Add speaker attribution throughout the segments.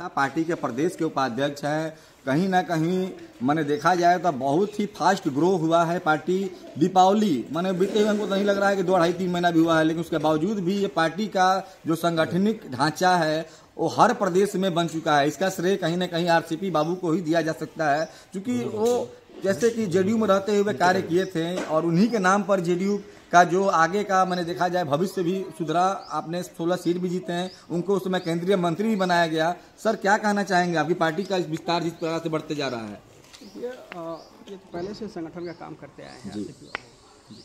Speaker 1: Party के प्रदेश के उपाध्यक्ष हैं। कहीं ना कहीं मैंने देखा जाए तो बहुत ही फास्ट ग्रो हुआ है पार्टी। दीपावली मैंने बीते हुए हमको नहीं लग रहा है कि 2-2.5-3 महीना भी हुआ है, लेकिन उसके बावजूद भी ये पार्टी का जो संगठनिक ढांचा है वो हर प्रदेश में बन चुका है। इसका श्रेय कहीं ना कहीं आरसीपी बाबू को ही दिया जा सकता है, क्योंकि वो जैसे कि जेडीयू में रहते हुए कार्य किए थे और उन्हीं के नाम पर जेडीयू का जो आगे का मैंने देखा जाए भविष्य भी सुधरा। आपने 16 सीट भी जीते हैं, उनको उस समय केंद्रीय मंत्री भी बनाया गया। सर क्या कहना चाहेंगे, आपकी पार्टी का विस्तार जिस तरह से बढ़ते जा रहा है?
Speaker 2: ये तो पहले से संगठन का काम करते आए हैं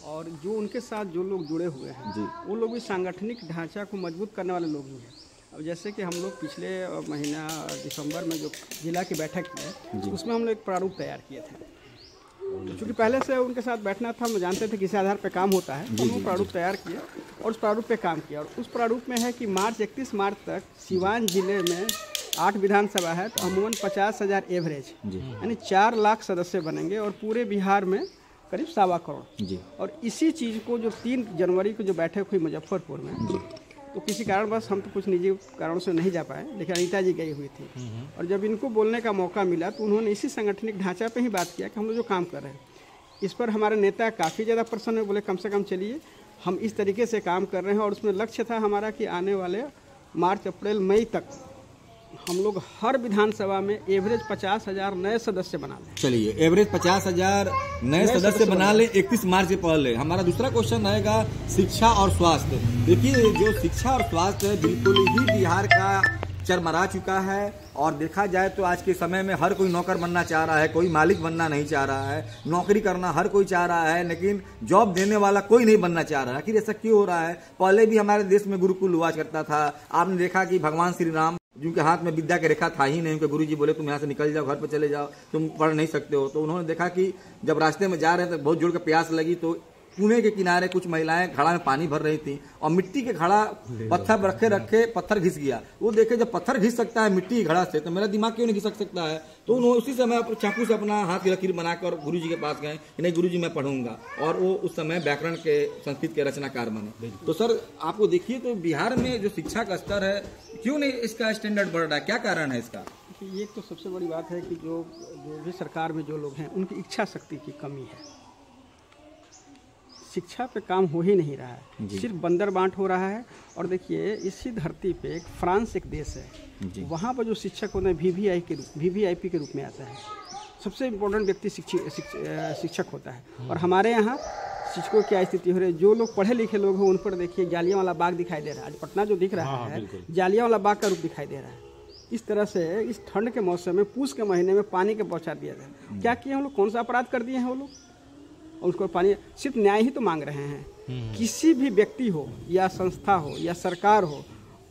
Speaker 2: और जो उनके साथ जो लोग जुड़े हुए हैं वो लोग भी सांगठनिक ढांचा को मजबूत करने वाले लोग ही हैं। अब जैसे कि हम लोग पिछले महीना दिसंबर में जो जिला की बैठक की उसमें हम लोग एक प्रारूप तैयार किए थे। क्योंकि पहले से उनके साथ बैठना था, हम जानते थे किस आधार पर काम होता है, तो हम प्रारूप तैयार किए और उस प्रारूप पे काम किया। और उस प्रारूप में है कि 31 मार्च तक सिवान जिले में 8 विधानसभा है, तो अमूमन 50,000 एवरेज यानी 4 लाख सदस्य बनेंगे और पूरे बिहार में करीब 1.25 करोड़। और इसी चीज़ को जो 3 जनवरी को जो बैठक हुई मुजफ्फरपुर में, तो किसी कारणवश हम तो कुछ निजी कारणों से नहीं जा पाए, लेकिन अनीता जी गई हुई थी। और जब इनको बोलने का मौका मिला तो उन्होंने इसी संगठनिक ढांचा पे ही बात किया कि हम लोग जो काम कर रहे हैं इस पर हमारे नेता काफ़ी ज़्यादा प्रसन्न हुए। बोले कम से कम चलिए हम इस तरीके से काम कर रहे हैं। और उसमें लक्ष्य था हमारा कि आने वाले मार्च अप्रैल मई तक हम लोग हर विधानसभा में एवरेज 50,000 नए सदस्य बना लें।
Speaker 1: चलिए एवरेज 50,000 नए सदस्य बना लें 31 मार्च से पहले। हमारा दूसरा क्वेश्चन रहेगा शिक्षा और स्वास्थ्य। देखिए जो शिक्षा और स्वास्थ्य है बिल्कुल ही बिहार का चरमरा चुका है। और देखा जाए तो आज के समय में हर कोई नौकर बनना चाह रहा है, कोई मालिक बनना नहीं चाह रहा है। नौकरी करना हर कोई चाह रहा है, लेकिन जॉब देने वाला कोई नहीं बनना चाह रहा है। आखिर ऐसा क्यों हो रहा है? पहले भी हमारे देश में गुरुकुल हुआ करता था। आपने देखा कि भगवान श्री राम जिनके हाथ में विद्या की रेखा था ही नहीं, उनके गुरुजी बोले तुम यहाँ से निकल जाओ, घर पर चले जाओ, तुम पढ़ नहीं सकते हो। तो उन्होंने देखा कि जब रास्ते में जा रहे थे बहुत जोर के प्यास लगी, तो कुएं के किनारे कुछ महिलाएं घड़ा में पानी भर रही थी और मिट्टी के घड़ा पत्थर रखे पत्थर घिस गया। वो देखे जब पत्थर घिस सकता है मिट्टी की घड़ा से, तो मेरा दिमाग क्यों नहीं घिस सकता है? तो उन्होंने उसी समय चाकू से अपना हाथ की लकीर बनाकर गुरुजी के पास गए कि नहीं गुरुजी मैं पढ़ूंगा, और वो उस समय व्याकरण के संस्कृत के रचनाकार बने। तो सर आपको देखिए तो बिहार में जो शिक्षा का स्तर है क्यों नहीं इसका स्टैंडर्ड बढ़ रहा है, क्या कारण है इसका?
Speaker 2: ये तो सबसे बड़ी बात है कि जो भी सरकार में जो लोग हैं उनकी इच्छा शक्ति की कमी है। शिक्षा पे काम हो ही नहीं रहा है, सिर्फ बंदर बांट हो रहा है। और देखिए इसी धरती पे फ्रांस एक देश है, वहाँ पर जो शिक्षक होते हैं VVIP के रूप में आता है। सबसे इम्पोर्टेंट व्यक्ति शिक्षक होता है। और हमारे यहाँ शिक्षकों की क्या स्थिति हो रही है? जो लोग पढ़े लिखे लोग हैं उन पर देखिए जालियांवाला बाग दिखाई दे रहा है। आज पटना जो दिख रहा है जालियांवाला बाग का रूप दिखाई दे रहा है। इस तरह से इस ठंड के मौसम में पूस के महीने में पानी के बौछार दिया जाए। क्या किए हम लोग? कौन सा अपराध कर दिए हैं वो लोग? उसको पानी सिर्फ न्याय ही तो मांग रहे हैं। किसी भी व्यक्ति हो या संस्था हो या सरकार हो,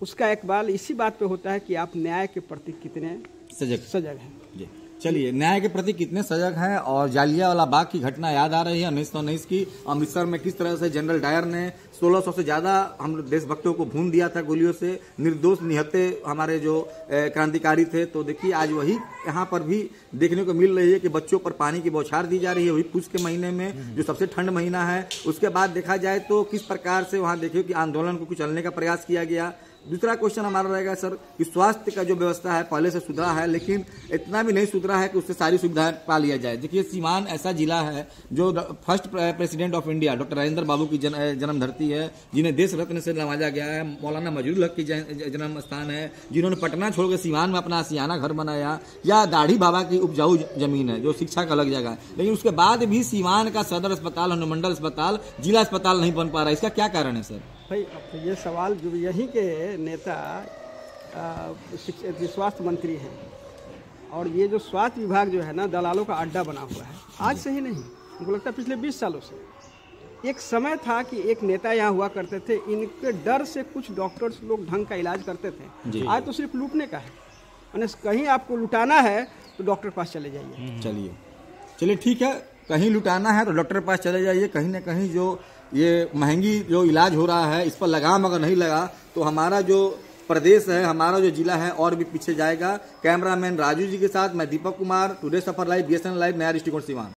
Speaker 2: उसका इकबाल इसी बात पे होता है कि आप न्याय के प्रति कितने सजग हैं।
Speaker 1: चलिए न्याय के प्रति कितने सजग हैं। और जालियांवाला बाग की घटना याद आ रही है 1919 की, अमृतसर में किस तरह से जनरल डायर ने 1600 से ज्यादा हम देशभक्तों को भून दिया था गोलियों से। निर्दोष निहत्ते हमारे जो क्रांतिकारी थे। तो देखिए आज वही यहाँ पर भी देखने को मिल रही है कि बच्चों पर पानी की बौछार दी जा रही है, वही पुष के महीने में जो सबसे ठंड महीना है। उसके बाद देखा जाए तो किस प्रकार से वहाँ देखिए कि आंदोलन को कुचलने का प्रयास किया गया। दूसरा क्वेश्चन हमारा रहेगा सर कि स्वास्थ्य का जो व्यवस्था है पहले से सुधरा है, लेकिन इतना भी नहीं सुधरा है कि उससे सारी सुविधाएं पा लिया जाए। देखिए सीवान ऐसा जिला है जो first president of India doctor Rajendra Babu की जन्म धरती है, जिन्हें देश रत्न से नवाजा गया है। मौलाना मजरूल हक की जन्म स्थान है, जिन्होंने पटना छोड़कर सीवान में अपना आशियाना घर बनाया। या दाढ़ी बाबा की उपजाऊ जमीन है जो शिक्षा का अलग जगह है, लेकिन उसके बाद भी सीवान का सदर अस्पताल, अनुमंडल अस्पताल, जिला अस्पताल नहीं बन पा रहा है। इसका क्या कारण है सर?
Speaker 2: भाई ये सवाल जो यहीं के नेता स्वास्थ्य मंत्री हैं, और ये जो स्वास्थ्य विभाग जो है ना दलालों का अड्डा बना हुआ है। आज से ही नहीं, मुझे लगता है पिछले 20 सालों से। एक समय था कि एक नेता यहाँ हुआ करते थे, इनके डर से कुछ डॉक्टर्स लोग ढंग का इलाज करते थे। आज तो सिर्फ लूटने का है, यानी कहीं आपको लुटाना है तो डॉक्टर के पास चले जाइए।
Speaker 1: चलिए ठीक है, कहीं लुटाना है तो डॉक्टर के पास चले जाइए। कहीं ना कहीं जो ये महंगी जो इलाज हो रहा है इस पर लगाम अगर नहीं लगा तो हमारा जो प्रदेश है, हमारा जो जिला है और भी पीछे जाएगा। कैमरामैन राजू जी के साथ मैं दीपक कुमार, टुडे सफर लाइव, BSN लाइव, नया दृष्टिकोण, सिवान।